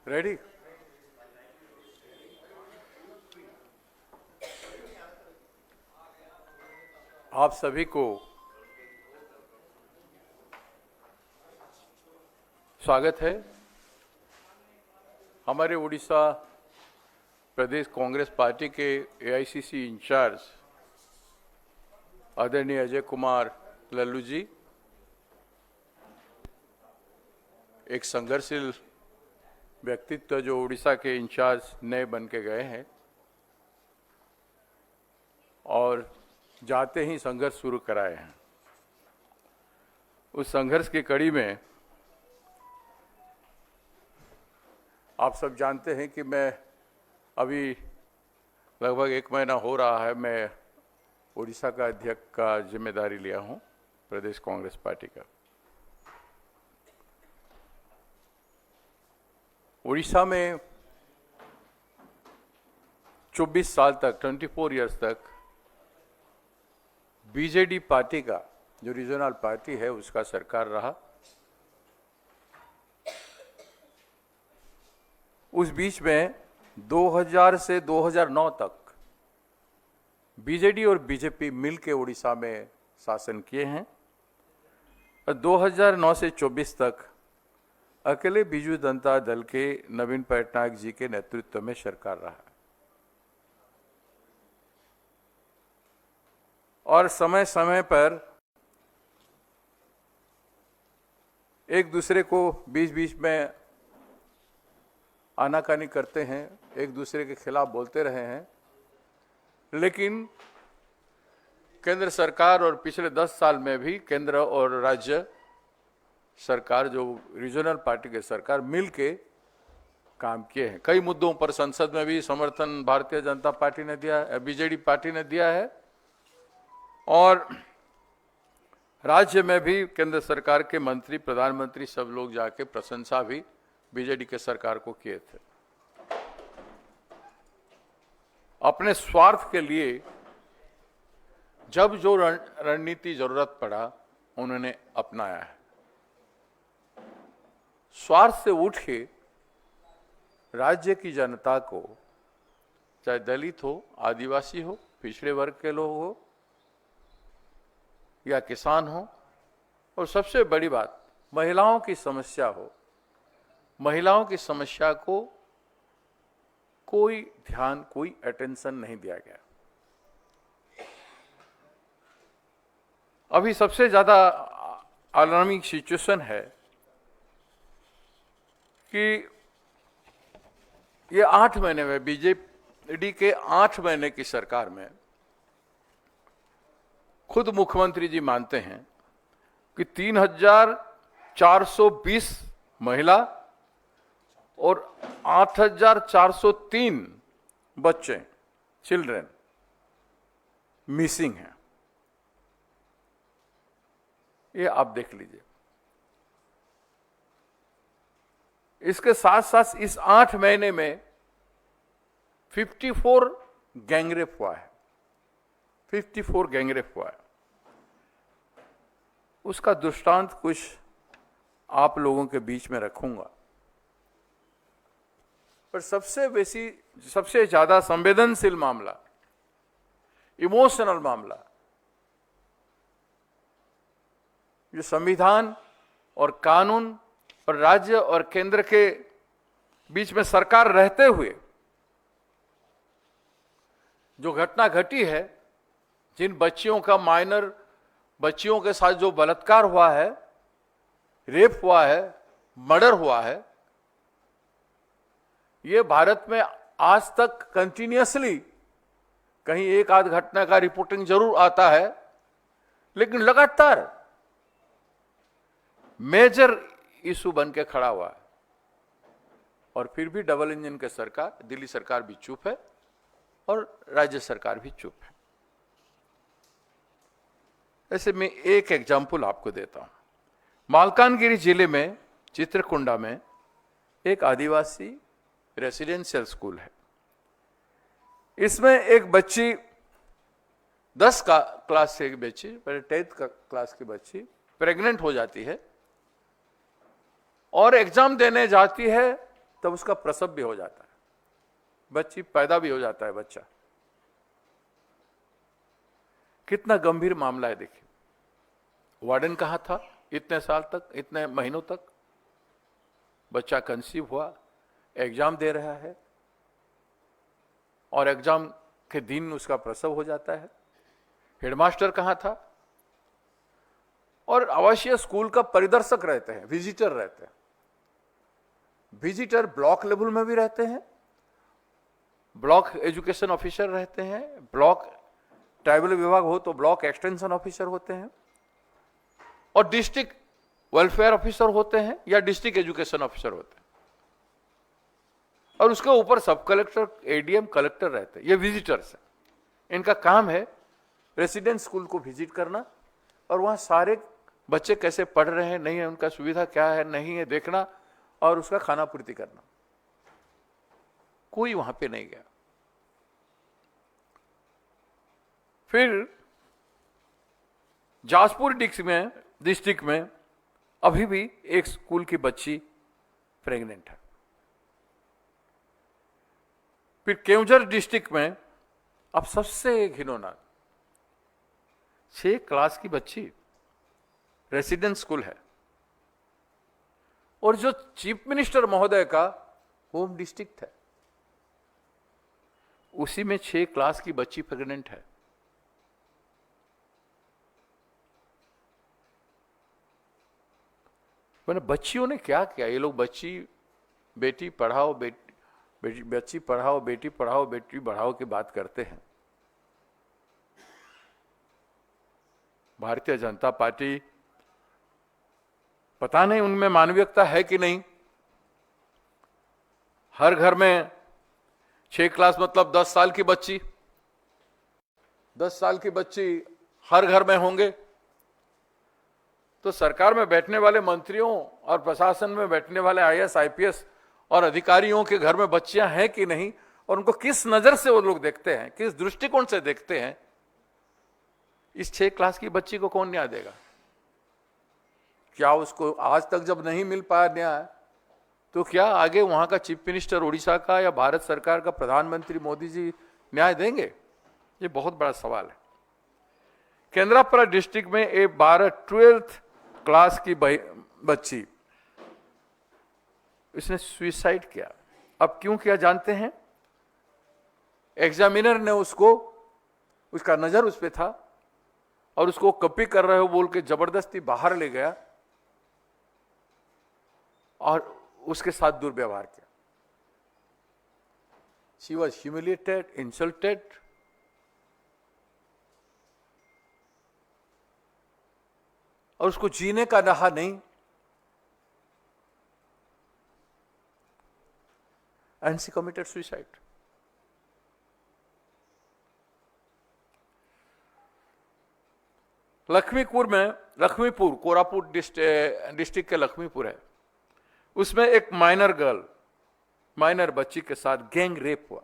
Ready. आप सभी को स्वागत है। हमारे उड़ीसा प्रदेश कांग्रेस पार्टी के एआईसीसी इंचार्ज आदरणीय अजय कुमार लल्लू जी एक संघर्षशील व्यक्तित्व जो उड़ीसा के इंचार्ज नए बन के गए हैं और जाते ही संघर्ष शुरू कराए हैं। उस संघर्ष की कड़ी में आप सब जानते हैं कि मैं अभी लगभग 1 महीना हो रहा है मैं उड़ीसा का अध्यक्ष का जिम्मेदारी लिया हूं प्रदेश कांग्रेस पार्टी का। उड़ीसा में 24 साल तक 24 इयर्स तक बीजेडी पार्टी का जो रीजनल पार्टी है उसका सरकार रहा। उस बीच में 2000 से 2009 तक बीजेडी और बीजेपी मिलकर उड़ीसा में शासन किए हैं और 2009 से 24 तक अकेले बीजू जनता दल के नवीन पटनायक जी के नेतृत्व में सरकार रहा और समय समय पर एक दूसरे को बीच बीच में आनाकानी करते हैं, एक दूसरे के खिलाफ बोलते रहे हैं, लेकिन केंद्र सरकार और पिछले 10 साल में भी केंद्र और राज्य सरकार जो रीजनल पार्टी के सरकार मिलके काम किए हैं। कई मुद्दों पर संसद में भी समर्थन भारतीय जनता पार्टी ने दिया है, बीजेडी पार्टी ने दिया है और राज्य में भी केंद्र सरकार के मंत्री प्रधानमंत्री सब लोग जाके प्रशंसा भी बीजेडी के सरकार को किए थे। अपने स्वार्थ के लिए जब जो रणनीति जरूरत पड़ा उन्होंने अपनाया है। स्वार्थ से उठ के राज्य की जनता को, चाहे दलित हो, आदिवासी हो, पिछड़े वर्ग के लोग हो या किसान हो, और सबसे बड़ी बात महिलाओं की समस्या हो, महिलाओं की समस्या को कोई ध्यान, कोई अटेंशन नहीं दिया गया। अभी सबसे ज्यादा अलार्मिंग सिचुएशन है कि ये 8 महीने में बीजेडी के 8 महीने की सरकार में खुद मुख्यमंत्री जी मानते हैं कि 3420 महिला और 8403 बच्चे, चिल्ड्रन मिसिंग हैं। ये आप देख लीजिए। इसके साथ साथ इस 8 महीने में 54 गैंगरेप हुआ है, 54 गैंगरेप हुआ है। उसका दृष्टांत कुछ आप लोगों के बीच में रखूंगा, पर सबसे ज्यादा संवेदनशील मामला, इमोशनल मामला, जो संविधान और कानून और राज्य और केंद्र के बीच में सरकार रहते हुए जो घटना घटी है, जिन बच्चियों का माइनर बच्चियों के साथ जो बलात्कार हुआ है, रेप हुआ है, मर्डर हुआ है, ये भारत में आज तक कंटिन्यूअसली कहीं एक आध घटना का रिपोर्टिंग जरूर आता है, लेकिन लगातार मेजर इशू बन के खड़ा हुआ है। और फिर भी डबल इंजन के सरकार, दिल्ली सरकार भी चुप है और राज्य सरकार भी चुप है। ऐसे में एक एग्जाम्पल आपको देता हूं। मालकानगिरी जिले में चित्रकुंडा में एक आदिवासी रेसिडेंशियल स्कूल है। इसमें एक बच्ची 10 क्लास से एक बच्ची, पहले 10th क्लास की बच्ची प्रेग्नेंट हो जाती है और एग्जाम देने जाती है तब उसका प्रसव भी हो जाता है, बच्ची पैदा भी हो जाता है बच्चा। कितना गंभीर मामला है देखिए। वार्डन कहाँ था इतने साल तक, इतने महीनों तक? बच्चा कंसीव हुआ, एग्जाम दे रहा है और एग्जाम के दिन उसका प्रसव हो जाता है। हेडमास्टर कहाँ था? और आवासीय स्कूल का परिदर्शक रहते हैं, विजिटर रहते हैं। विजिटर ब्लॉक लेवल में भी रहते हैं, ब्लॉक एजुकेशन ऑफिसर रहते हैं, ब्लॉक ट्राइबल विभाग हो तो ब्लॉक एक्सटेंशन ऑफिसर होते हैं, और डिस्ट्रिक्ट वेलफेयर ऑफिसर होते हैं या डिस्ट्रिक्ट एजुकेशन ऑफिसर होते हैं, और उसके ऊपर सब कलेक्टर, एडीएम, कलेक्टर रहते हैं। ये विजिटर्स हैं। इनका काम है रेसिडेंट स्कूल को विजिट करना और वहां सारे बच्चे कैसे पढ़ रहे हैं, नहीं है, उनका सुविधा क्या है, नहीं है, देखना और उसका खाना पूर्ति करना। कोई वहां पे नहीं गया। फिर जाजपुर डिस्ट्रिक्ट में अभी भी एक स्कूल की बच्ची प्रेग्नेंट है। फिर केवंझर डिस्ट्रिक्ट में अब सबसे घिनौना, 6 क्लास की बच्ची, रेसिडेंट स्कूल है, और जो चीफ मिनिस्टर महोदय का होम डिस्ट्रिक्ट है उसी में 6 क्लास की बच्ची प्रेग्नेंट है। मैंने बच्चियों ने क्या किया? ये लोग बेटी पढ़ाओ, बच्ची पढ़ाओ, बेटी पढ़ाओ, बेटी बढ़ाओ की बात करते हैं। भारतीय जनता पार्टी, पता नहीं उनमें मानवीयता है कि नहीं। हर घर में 6 क्लास मतलब 10 साल की बच्ची, 10 साल की बच्ची हर घर में होंगे, तो सरकार में बैठने वाले मंत्रियों और प्रशासन में बैठने वाले आईएएस, आईपीएस और अधिकारियों के घर में बच्चियां हैं कि नहीं, और उनको किस नजर से वो लोग देखते हैं, किस दृष्टिकोण से देखते हैं, इस 6 क्लास की बच्ची को कौन न्याय देगा? क्या उसको आज तक जब नहीं मिल पाया न्याय, तो क्या आगे वहां का चीफ मिनिस्टर उड़ीसा का या भारत सरकार का प्रधानमंत्री मोदी जी न्याय देंगे? ये बहुत बड़ा सवाल है। केंद्रापड़ा डिस्ट्रिक्ट में एक 12th क्लास की बच्ची, इसने सुसाइड किया। अब क्यों किया जानते हैं? एग्जामिनर ने उसका नजर उस पे था और उसको कॉपी कर रहे हो बोल के जबरदस्ती बाहर ले गया और उसके साथ दुर्व्यवहार किया। शी वॉज ह्यूमिलिएटेड, इंसल्टेड, और उसको जीने का रहा नहीं, and she committed suicide. Laxmipur Koraput district के लक्ष्मीपुर है, उसमें एक माइनर बच्ची के साथ गैंग रेप हुआ।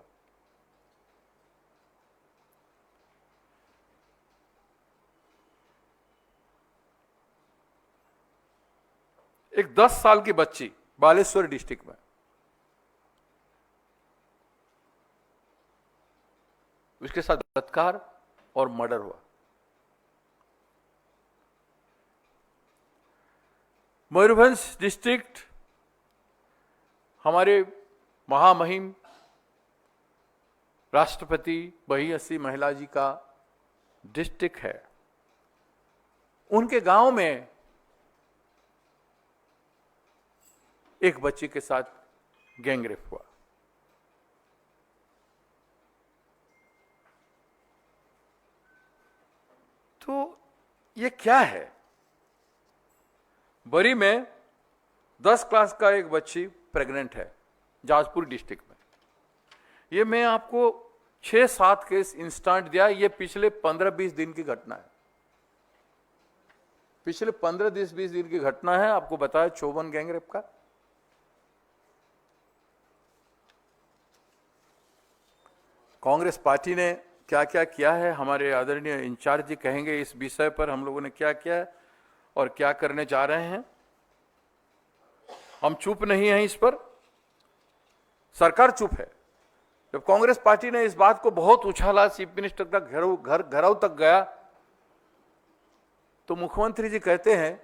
एक 10 साल की बच्ची बालेश्वर डिस्ट्रिक्ट में, उसके साथ बलात्कार और मर्डर हुआ। मयूरभंज डिस्ट्रिक्ट हमारे महामहिम राष्ट्रपति भय्यसी महिला जी का डिस्ट्रिक्ट है। उनके गांव में एक बच्ची के साथ गैंगरेप हुआ। तो ये क्या है? बरी में 10 क्लास का एक बच्ची प्रेग्नेंट है, जाजपुर डिस्ट्रिक्ट में। ये मैं आपको 6-7 केस इंस्टेंट दिया, ये पिछले 15-20 दिन की घटना है। पिछले 15-20 दिन की घटना है। आपको बताया 54 गैंगरेप का। कांग्रेस पार्टी ने क्या क्या किया है, हमारे आदरणीय इंचार्ज जी कहेंगे इस विषय पर हम लोगों ने क्या किया है और क्या करने जा रहे हैं। हम चुप नहीं हैं इस पर। सरकार चुप है। जब कांग्रेस पार्टी ने इस बात को बहुत उछाला, चीफ मिनिस्टर तक घरों तक गया, तो मुख्यमंत्री जी कहते हैं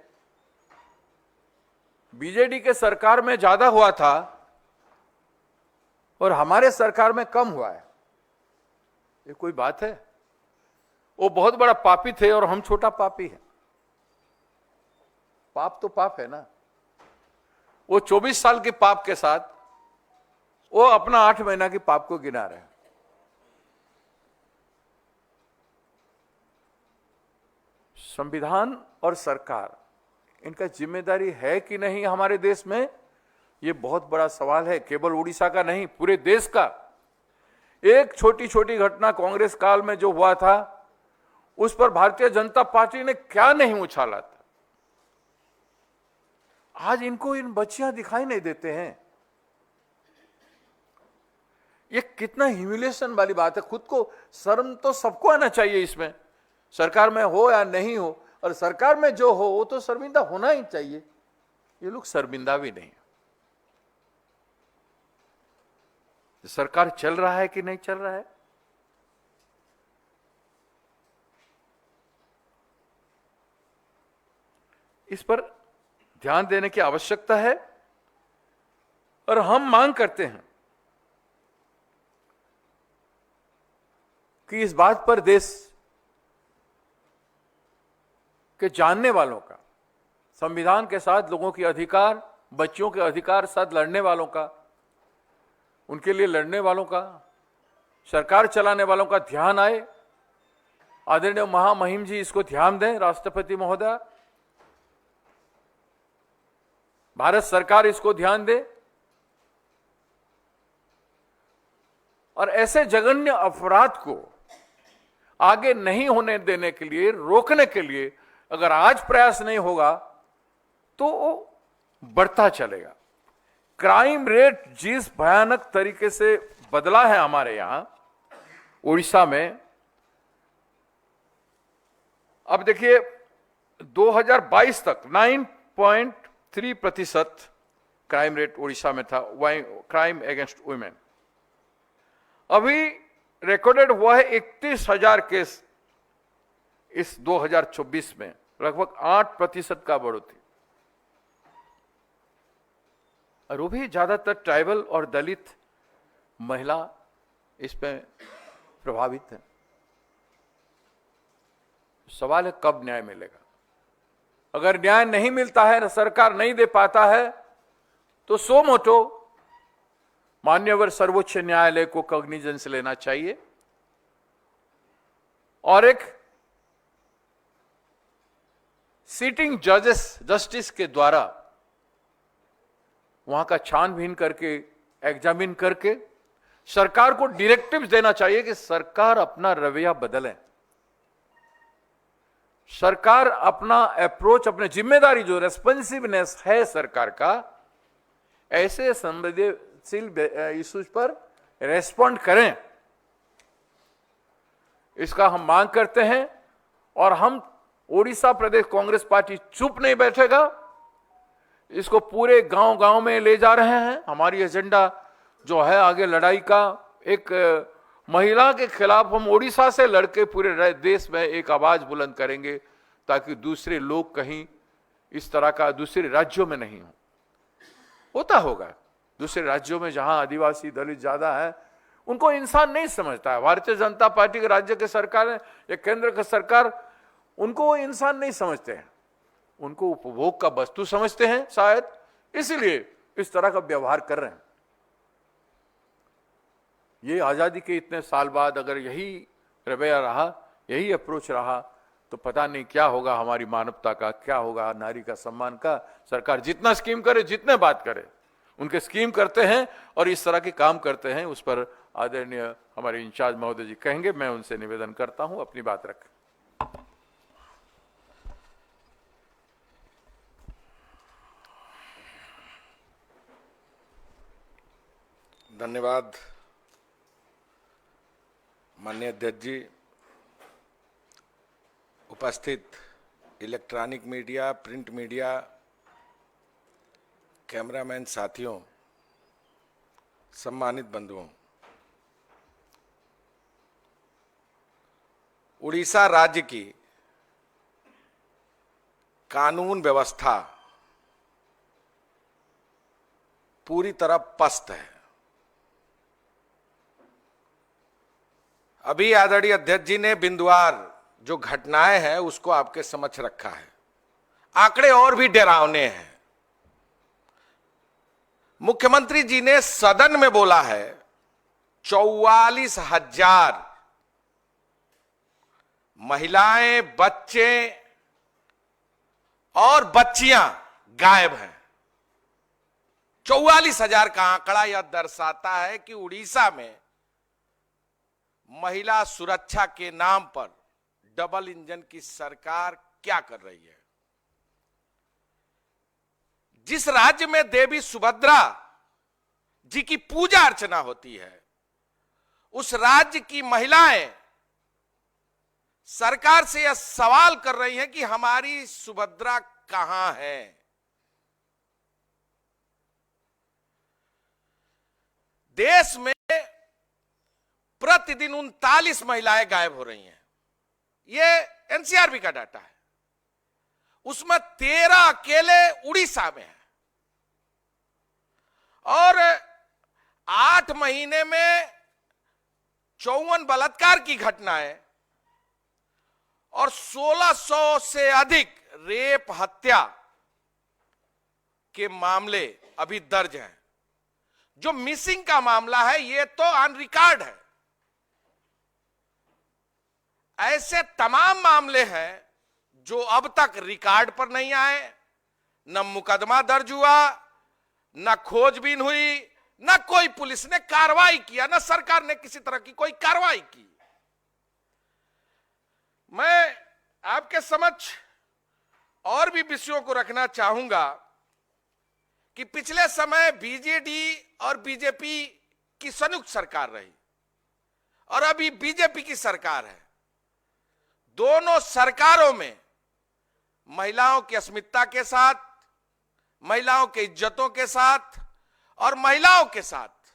बीजेडी के सरकार में ज्यादा हुआ था और हमारे सरकार में कम हुआ है। ये कोई बात है? वो बहुत बड़ा पापी थे और हम छोटा पापी है। पाप तो पाप है ना। वो 24 साल के पाप के साथ वो अपना 8 महीना के पाप को गिना रहे हैं। संविधान और सरकार, इनका जिम्मेदारी है कि नहीं हमारे देश में, यह बहुत बड़ा सवाल है। केवल उड़ीसा का नहीं, पूरे देश का। एक छोटी छोटी घटना कांग्रेस काल में जो हुआ था, उस पर भारतीय जनता पार्टी ने क्या नहीं उछाला था। आज इनको इन बच्चियां दिखाई नहीं देते हैं। ये कितना ह्यूमिलिएशन वाली बात है। खुद को शर्म तो सबको आना चाहिए इसमें, सरकार में हो या नहीं हो, और सरकार में जो हो वो तो शर्मिंदा होना ही चाहिए। ये लोग शर्मिंदा भी नहीं। सरकार चल रहा है कि नहीं चल रहा है, इस पर ध्यान देने की आवश्यकता है। और हम मांग करते हैं कि इस बात पर देश के जानने वालों का, संविधान के साथ लोगों के अधिकार, बच्चियों के अधिकार साथ लड़ने वालों का, उनके लिए लड़ने वालों का, सरकार चलाने वालों का ध्यान आए। आदरणीय महामहिम जी इसको ध्यान दें। राष्ट्रपति महोदय, भारत सरकार इसको ध्यान दे और ऐसे जघन्य अपराध को आगे नहीं होने देने के लिए, रोकने के लिए अगर आज प्रयास नहीं होगा तो वो बढ़ता चलेगा। क्राइम रेट जिस भयानक तरीके से बदला है हमारे यहां उड़ीसा में, अब देखिए 2022 तक 9.3% क्राइम रेट उड़ीसा में था, क्राइम अगेंस्ट वुमेन। अभी रिकॉर्डेड हुआ है 31,000 केस इस 2024 में, लगभग 8% का बढ़ोतरी। और वो भी ज्यादातर ट्राइबल और दलित महिला इसमें प्रभावित है। सवाल है कब न्याय मिलेगा। अगर न्याय नहीं मिलता है, सरकार नहीं दे पाता है, तो सो मोटो मान्यवर सर्वोच्च न्यायालय को कॉग्निजेंस लेना चाहिए और एक सीटिंग जस्टिस के द्वारा वहां का छानबीन करके, एग्जामिन करके सरकार को डायरेक्टिव्स देना चाहिए कि सरकार अपना रवैया बदले, सरकार अपना अप्रोच, अपने जिम्मेदारी जो रेस्पॉन्सिवनेस है सरकार का, ऐसे संवेदनशील इश्यूज पर रेस्पॉन्ड करें। इसका हम मांग करते हैं और हम ओडिशा प्रदेश कांग्रेस पार्टी चुप नहीं बैठेगा। इसको पूरे गांव-गांव में ले जा रहे हैं। हमारी एजेंडा जो है आगे लड़ाई का, एक महिला के खिलाफ हम ओडिशा से लड़के पूरे देश में एक आवाज बुलंद करेंगे, ताकि दूसरे लोग कहीं इस तरह का दूसरे राज्यों में नहीं हो। होता होगा दूसरे राज्यों में जहां आदिवासी दलित ज्यादा है, उनको इंसान नहीं समझता है। भारतीय जनता पार्टी के राज्य के सरकार या केंद्र की सरकार उनको वो इंसान नहीं समझते हैं, उनको उपभोग का वस्तु समझते हैं शायद, इसीलिए इस तरह का व्यवहार कर रहे हैं। ये आजादी के इतने साल बाद अगर यही रवैया रहा, यही अप्रोच रहा, तो पता नहीं क्या होगा हमारी मानवता का, क्या होगा नारी का सम्मान का। सरकार जितना स्कीम करे, जितने बात करे, उनके स्कीम करते हैं और इस तरह के काम करते हैं, उस पर आदरणीय हमारे इंचार्ज महोदय जी कहेंगे। मैं उनसे निवेदन करता हूं अपनी बात रखें। धन्यवाद माननीय अध्यक्ष जी। उपस्थित electronic media, print media, cameraman साथियों, सम्मानित बंधुओं, उड़ीसा राज्य की कानून व्यवस्था पूरी तरह पस्त है। अभी आदरणीय अध्यक्ष जी ने बिंदुवार जो घटनाएं हैं उसको आपके समक्ष रखा है। आंकड़े और भी डरावने हैं। मुख्यमंत्री जी ने सदन में बोला है 44,000 महिलाएं, बच्चे और बच्चियां गायब हैं। 44,000 का आंकड़ा यह दर्शाता है कि उड़ीसा में महिला सुरक्षा के नाम पर डबल इंजन की सरकार क्या कर रही है। जिस राज्य में देवी सुभद्रा जी की पूजा अर्चना होती है, उस राज्य की महिलाएं सरकार से यह सवाल कर रही हैं कि हमारी सुभद्रा कहां है। देश में प्रतिदिन 39 महिलाएं गायब हो रही हैं। यह एनसीआरबी का डाटा है। उसमें 13 अकेले उड़ीसा में है और 8 महीने में 54 बलात्कार की घटनाएं और 1600 से अधिक रेप, हत्या के मामले अभी दर्ज हैं। जो मिसिंग का मामला है यह तो ऑन रिकॉर्ड है। ऐसे तमाम मामले हैं जो अब तक रिकॉर्ड पर नहीं आए, न मुकदमा दर्ज हुआ, न खोजबीन हुई, न कोई पुलिस ने कार्रवाई किया, न सरकार ने किसी तरह की कोई कार्रवाई की। मैं आपके समक्ष और भी विषयों को रखना चाहूंगा कि पिछले समय बीजेडी और बीजेपी की संयुक्त सरकार रही और अभी बीजेपी की सरकार है। दोनों सरकारों में महिलाओं की अस्मिता के साथ, महिलाओं की इज्जतों के साथ और महिलाओं के साथ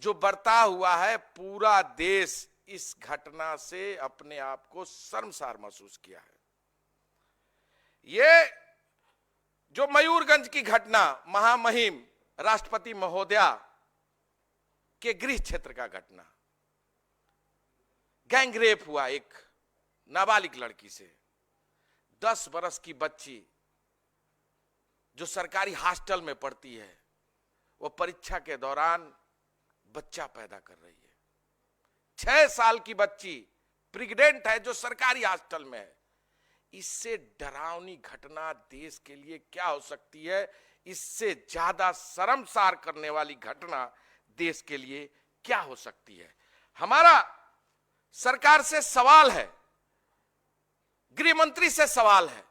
जो बर्ताव हुआ है, पूरा देश इस घटना से अपने आप को शर्मसार महसूस किया है। ये जो मयूरगंज की घटना, महामहिम राष्ट्रपति महोदया के गृह क्षेत्र का घटना, गैंग रेप हुआ एक नाबालिग लड़की से, 10 बरस की बच्ची जो सरकारी हॉस्टल में पढ़ती है, वो परीक्षा के दौरान बच्चा पैदा कर रही है। 6 साल की बच्ची प्रेग्नेंट है जो सरकारी हॉस्टल में है। इससे डरावनी घटना देश के लिए क्या हो सकती है? इससे ज्यादा शर्मसार करने वाली घटना देश के लिए क्या हो सकती है? हमारा सरकार से सवाल है, गृह मंत्री से सवाल है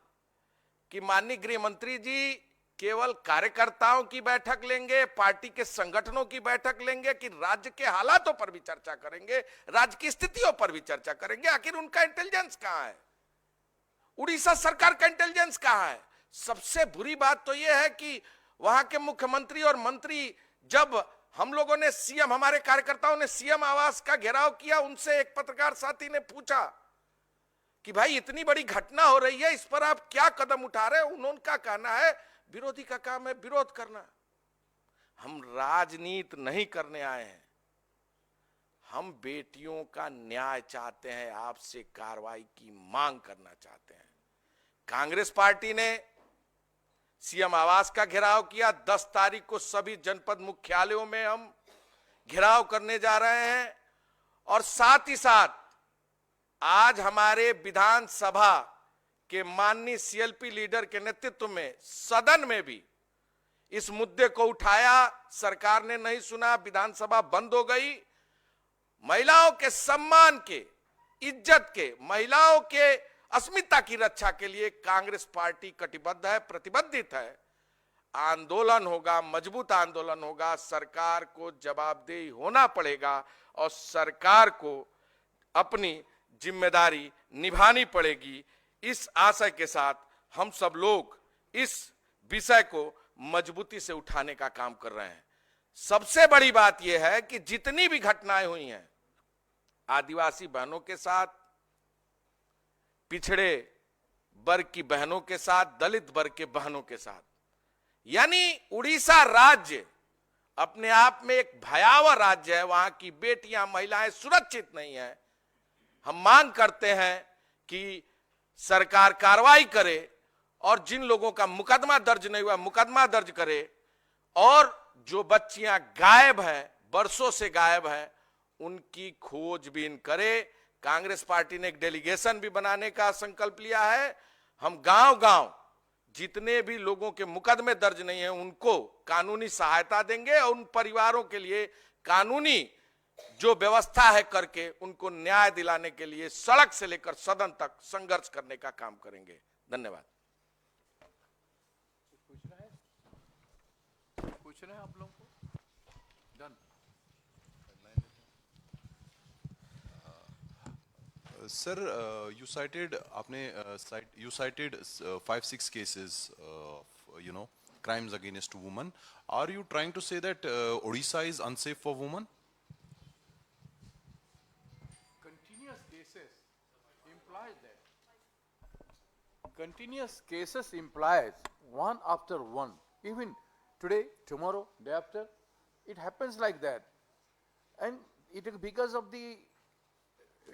कि माननीय गृह मंत्री जी केवल कार्यकर्ताओं की बैठक लेंगे, पार्टी के संगठनों की बैठक लेंगे कि राज्य के हालातों पर भी चर्चा करेंगे, राज्य की स्थितियों पर भी चर्चा करेंगे? आखिर उनका इंटेलिजेंस कहां है? उड़ीसा सरकार का इंटेलिजेंस कहां है? सबसे बुरी बात तो यह है कि वहां के मुख्यमंत्री और मंत्री, जब हम लोगों ने सीएम, हमारे कार्यकर्ताओं ने सीएम आवास का घेराव किया, उनसे एक पत्रकार साथी ने पूछा कि भाई इतनी बड़ी घटना हो रही है, इस पर आप क्या कदम उठा रहे हैं? उन्होंने कहना है विरोधी का काम है विरोध करना। हम राजनीति नहीं करने आए हैं, हम बेटियों का न्याय चाहते हैं, आपसे कार्रवाई की मांग करना चाहते हैं। कांग्रेस पार्टी ने सीएम आवास का घेराव किया। 10 तारीख को सभी जनपद मुख्यालयों में हम घेराव करने जा रहे हैं और साथ ही साथ आज हमारे विधानसभा के माननीय सीएलपी लीडर के नेतृत्व में सदन में भी इस मुद्दे को उठाया। सरकार ने नहीं सुना, विधानसभा बंद हो गई। महिलाओं के सम्मान के, इज्जत के, महिलाओं के अस्मिता की रक्षा के लिए कांग्रेस पार्टी कटिबद्ध है, प्रतिबद्धित है। आंदोलन होगा, मजबूत आंदोलन होगा, सरकार को जवाबदेही होना पड़ेगा और सरकार को अपनी जिम्मेदारी निभानी पड़ेगी। इस आशय के साथ हम सब लोग इस विषय को मजबूती से उठाने का काम कर रहे हैं। सबसे बड़ी बात यह है कि जितनी भी घटनाएं हुई हैं आदिवासी बहनों के साथ, पिछड़े वर्ग की बहनों के साथ, दलित वर्ग के बहनों के साथ, यानी उड़ीसा राज्य अपने आप में एक भयावह राज्य है। वहां की बेटियां, महिलाएं सुरक्षित नहीं है। हम मांग करते हैं कि सरकार कार्रवाई करे और जिन लोगों का मुकदमा दर्ज नहीं हुआ मुकदमा दर्ज करे, और जो बच्चियां गायब हैं, बरसों से गायब हैं, उनकी खोजबीन करे। कांग्रेस पार्टी ने एक डेलीगेशन भी बनाने का संकल्प लिया है। हम गांव-गांव जितने भी लोगों के मुकदमे दर्ज नहीं है उनको कानूनी सहायता देंगे और उन परिवारों के लिए कानूनी जो व्यवस्था है करके उनको न्याय दिलाने के लिए सड़क से लेकर सदन तक संघर्ष करने का काम करेंगे। धन्यवाद। पूछ रहे हैं आप लोगों को? Done. Sir, you cited 5-6 cases of crimes against women. Are you trying to say that Odisha is unsafe for women? Continuous cases implies that. Continuous cases implies one after one. Even today, tomorrow, day after, it happens like that. And it is because of the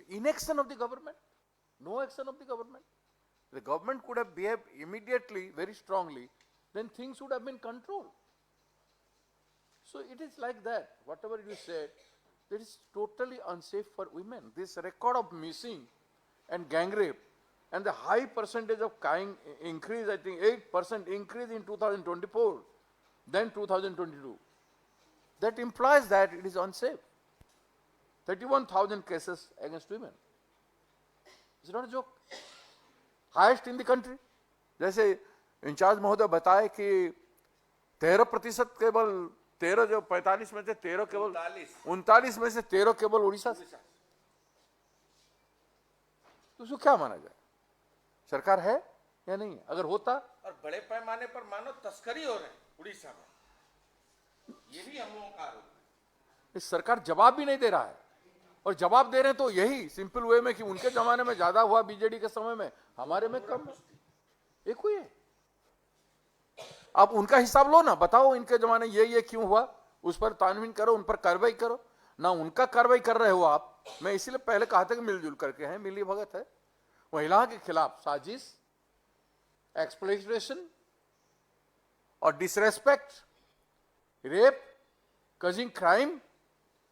inaction of the government, no action of the government. The government could have behaved immediately, very strongly, then things would have been controlled. So it is like that. Whatever you said, that is totally unsafe for women. This record of missing and gang rape and the high percentage of crime increase, I think 8% increase in 2024, then 2022. That implies that it is unsafe. 31,000 cases against women. It's not a joke. Highest in the country. जैसे in charge महोदय बताए कि 13% केवल 13 जो 45 में से 13 केवल 39 में से 13 केवल उड़ीसा से। तो उसको क्या माना जाए? सरकार है या नहीं? अगर होता और बड़े पैमाने पर मानो तस्करी हो रही है उड़ीसा में, ये भी हम लोगों का आरोप है। इस सरकार जवाब भी नहीं दे रहा है, और जवाब दे रहे हैं तो यही सिंपल वे में कि उनके जमाने में ज्यादा हुआ बीजेडी के समय में, हमारे में कम एक हुई है। आप उनका हिसाब लो ना, बताओ इनके जमाने ये क्यों हुआ, उस पर तानवीन करो, उन पर कार्रवाई करो ना। उनका कार्रवाई कर रहे हो आप। मैं इसीलिए पहले कहा था कि मिलजुल करके हैं, मिली भगत है। महिलाओं के खिलाफ साजिश, एक्सप्लॉइटेशन और disrespect, rape, causing crime,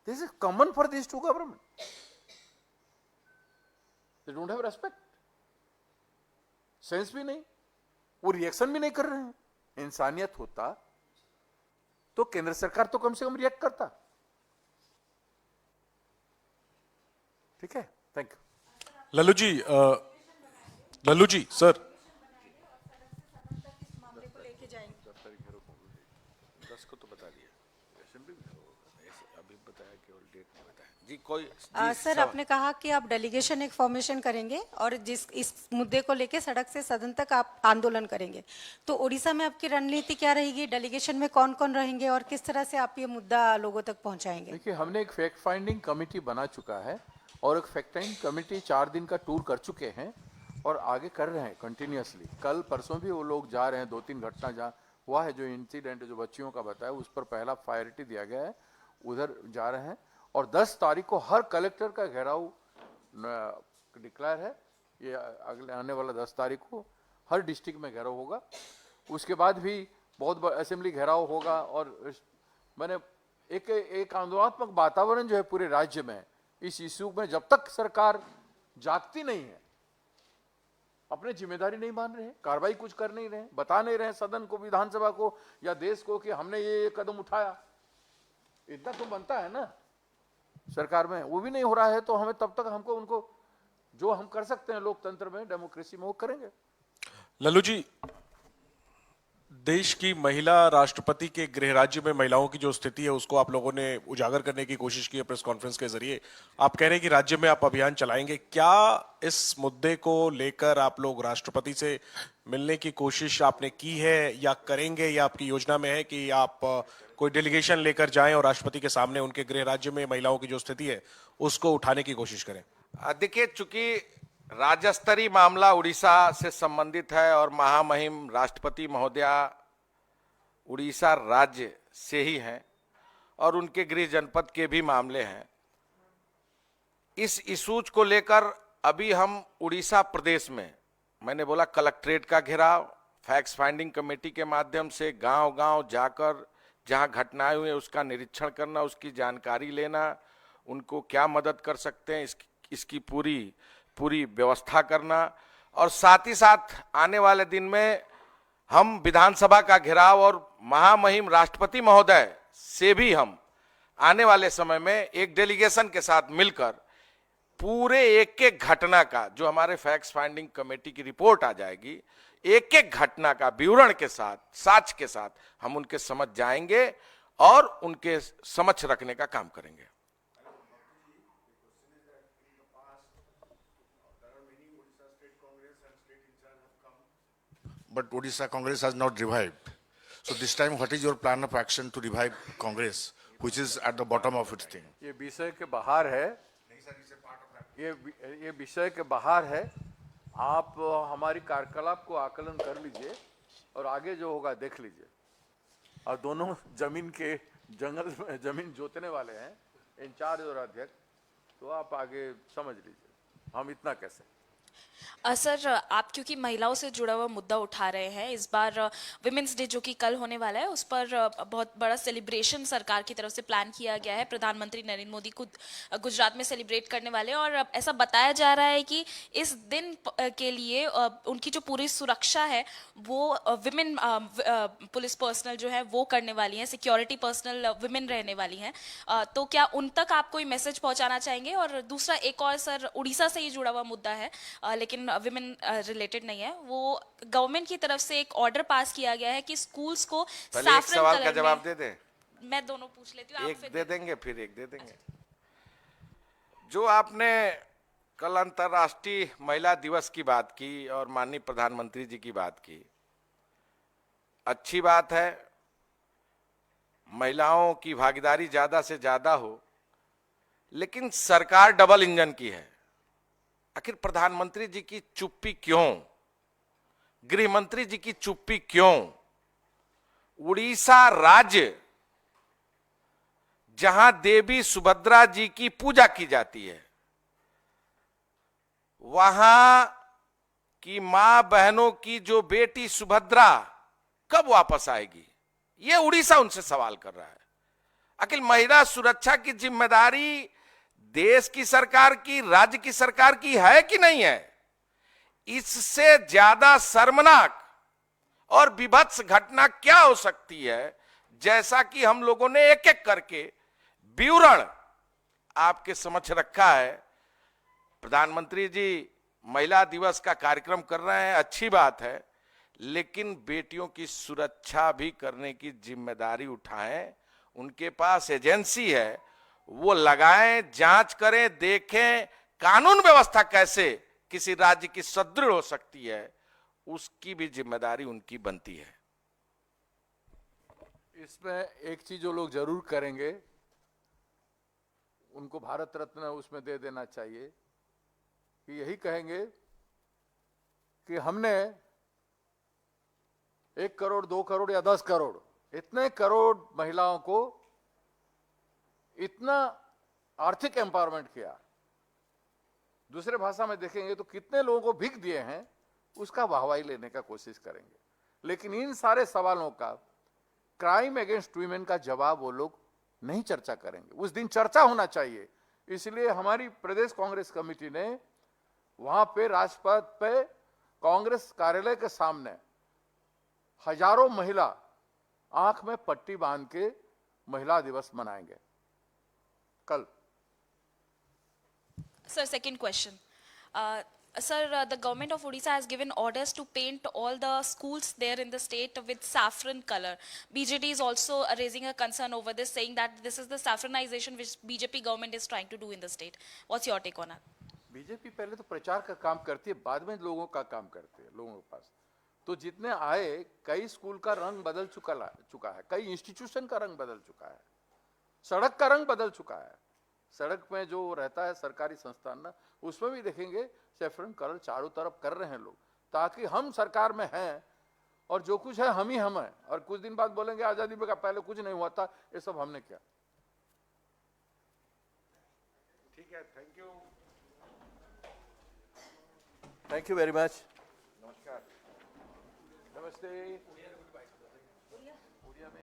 this is common for these two governments. They don't have respect, sense भी नहीं, वो रिएक्शन भी नहीं कर रहे हैं। इंसानियत होता तो केंद्र सरकार तो कम से कम रिएक्ट करता। ठीक है, thank you. Lallu ji sir, 10 को तो बता दिया, अभी बताया, केवल डेट नहीं बताया जी। कोई सर, आपने कहा कि आप डेलीगेशन एक फॉर्मेशन करेंगे और इस मुद्दे को लेके सड़क से सदन तक आप आंदोलन करेंगे, तो उड़ीसा में आपकी रणनीति क्या रहेगी? डेलीगेशन में कौन कौन रहेंगे और किस तरह से आप ये मुद्दा लोगों तक पहुंचाएंगे? देखिए, हमने एक फैक्ट फाइंडिंग कमेटी बना चुका है और एक फैक्ट फाइंडिंग कमेटी 4 दिन का टूर कर चुके हैं और आगे कर रहे हैं कंटिन्यूअसली। कल परसों भी वो लोग जा रहे हैं। 2-3 घटना जहाँ हुआ है, जो इंसिडेंट जो बच्चियों का बताया, उस पर पहला प्रायोरिटी दिया गया है, उधर जा रहे हैं। और 10 तारीख को हर कलेक्टर का घेराव डिक्लेयर है। ये अगले आने वाला 10 तारीख को हर डिस्ट्रिक्ट में घेराव होगा। उसके बाद भी बहुत बड़ा असेंबली घेराव होगा। और मैंने एक आंदोलनात्मक वातावरण जो है पूरे राज्य में इस इश्यू में, जब तक सरकार जागती नहीं है, अपने जिम्मेदारी नहीं मान रहे हैं, कार्रवाई कुछ कर नहीं रहे, बता नहीं रहे सदन को, विधानसभा को या देश को कि हमने ये कदम उठाया, इतना तो बनता है ना सरकार में। वो भी नहीं हो रहा है तो हमें तब तक हमको उनको जो हम कर सकते हैं लोकतंत्र में, डेमोक्रेसी में, वो करेंगे। लल्लू जी, देश की महिला राष्ट्रपति के गृह राज्य में महिलाओं की जो स्थिति है उसको आप लोगों ने उजागर करने की कोशिश की है प्रेस कॉन्फ्रेंस के जरिए। आप कह रहे हैं कि राज्य में आप अभियान चलाएंगे। क्या इस मुद्दे को लेकर आप लोग राष्ट्रपति से मिलने की कोशिश आपने की है या करेंगे, या आपकी योजना में है कि आप कोई डेलीगेशन लेकर जाएं और राष्ट्रपति के सामने उनके गृह राज्य में महिलाओं की जो स्थिति है उसको उठाने की कोशिश करें? देखिए, चूंकि राज्य स्तरीय मामला उड़ीसा से संबंधित है और महामहिम राष्ट्रपति महोदया उड़ीसा राज्य से ही हैं और उनके गृह जनपद के भी मामले हैं, इस इशूज को लेकर अभी हम उड़ीसा प्रदेश में, मैंने बोला कलेक्ट्रेट का घेराव, फैक्ट फाइंडिंग कमेटी के माध्यम से गांव-गांव जाकर जहां घटनाएं हुई उसका निरीक्षण करना, उसकी जानकारी लेना, उनको क्या मदद कर सकते हैं इसकी पूरी व्यवस्था करना, और साथ ही साथ आने वाले दिन में हम विधानसभा का घेराव और महामहिम राष्ट्रपति महोदय से भी हम आने वाले समय में एक डेलीगेशन के साथ मिलकर पूरे एक एक घटना का, जो हमारे फैक्ट फाइंडिंग कमेटी की रिपोर्ट आ जाएगी, एक एक घटना का विवरण के साथ, साक्ष्य के साथ हम उनके समझ जाएंगे और उनके समक्ष रखने का काम करेंगे। But Odisha Congress has not revived. So this time, what is your plan of action to revive Congress, which is at the bottom of its thing? ये विषय के बाहर है, ये विषय के बाहर है। आप हमारी कार्यकलाप को आकलन कर लीजिए और आगे जो होगा देख लीजिए। और दोनों जमीन जोतने वाले हैं, इंचार्ज और अध्यक्ष, तो आप आगे समझ लीजिए, हम इतना कैसे। सर, आप क्योंकि महिलाओं से जुड़ा हुआ मुद्दा उठा रहे हैं, इस बार विमेंस डे जो कि कल होने वाला है उस पर बहुत बड़ा सेलिब्रेशन सरकार की तरफ से प्लान किया गया है। प्रधानमंत्री नरेंद्र मोदी खुद गुजरात में सेलिब्रेट करने वाले हैं और ऐसा बताया जा रहा है कि इस दिन के लिए उनकी जो पूरी सुरक्षा है वो विमेन पुलिस पर्सनल जो है वो करने वाली हैं, सिक्योरिटी पर्सनल विमेन रहने वाली हैं। तो क्या उन तक आप कोई मैसेज पहुंचाना चाहेंगे? और दूसरा एक और सर, उड़ीसा से ही जुड़ा हुआ मुद्दा है लेकिन विमेन रिलेटेड नहीं है, वो गवर्नमेंट की तरफ से एक ऑर्डर पास किया गया है कि स्कूल्स को पहले एक सवाल का जवाब दे दें। मैं दोनों पूछ लेती हूँ, एक दे देंगे फिर एक दे देंगे। जो आपने कल अंतर्राष्ट्रीय महिला दिवस की बात की और माननीय प्रधानमंत्री जी की बात की, अच्छी बात है, महिलाओं की भागीदारी ज्यादा से ज्यादा हो, लेकिन सरकार डबल इंजन की है। आखिर प्रधानमंत्री जी की चुप्पी क्यों? गृह मंत्री जी की चुप्पी क्यों? उड़ीसा राज्य जहां देवी सुभद्रा जी की पूजा की जाती है, वहां की मां बहनों की जो बेटी सुभद्रा कब वापस आएगी, यह उड़ीसा उनसे सवाल कर रहा है। आखिर महिला सुरक्षा की जिम्मेदारी देश की सरकार की, राज्य की सरकार की है कि नहीं है? इससे ज्यादा शर्मनाक और विभत्स घटना क्या हो सकती है? जैसा कि हम लोगों ने एक एक करके विवरण आपके समक्ष रखा है। प्रधानमंत्री जी महिला दिवस का कार्यक्रम कर रहे हैं, अच्छी बात है, लेकिन बेटियों की सुरक्षा भी करने की जिम्मेदारी उठाएं। उनके पास एजेंसी है, वो लगाएं, जांच करें, देखें कानून व्यवस्था कैसे किसी राज्य की सुदृढ़ हो सकती है, उसकी भी जिम्मेदारी उनकी बनती है। इसमें एक चीज जो लोग जरूर करेंगे, उनको भारत रत्न उसमें दे देना चाहिए, कि यही कहेंगे कि हमने 1 करोड़ 2 करोड़ या 10 करोड़ इतने करोड़ महिलाओं को इतना आर्थिक एम्पावरमेंट किया। दूसरे भाषा में देखेंगे तो कितने लोगों को भीख दिए हैं, उसका वाहवाही लेने का कोशिश करेंगे। लेकिन इन सारे सवालों का, क्राइम अगेंस्ट वीमेन का जवाब वो लोग नहीं चर्चा करेंगे। उस दिन चर्चा होना चाहिए। इसलिए हमारी प्रदेश कांग्रेस कमेटी ने वहां पे राजपथ पे कांग्रेस कार्यालय के सामने हजारों महिला आंख में पट्टी बांध के महिला दिवस मनाएंगे कल। Sir, second question. Sir, the government of Odisha has given orders to paint all the schools there in the state with saffron color. BJP is also raising a concern over this, saying that this is the saffronization which BJP government is trying to do in the state. What's your take on that? BJP पहले तो प्रचार का काम करती है, बाद में लोगों का काम करती है, लोगों के पास। तो जितने आए, कई स्कूल का रंग बदल चुका है, कई इंस्टीट्यूशन का रंग बदल चुका है, सड़क का रंग बदल चुका है। सड़क में जो रहता है सरकारी संस्थान ना, उसमें भी देखेंगे सेफ्रन कलर चारों तरफ कर रहे हैं लोग, ताकि हम सरकार में हैं और जो कुछ है हम ही हम हैं, और कुछ दिन बाद बोलेंगे आजादी में का पहले कुछ नहीं हुआ था, ये सब हमने किया। ठीक है, thank you. Thank you very much. नमस्कार, नमस्ते।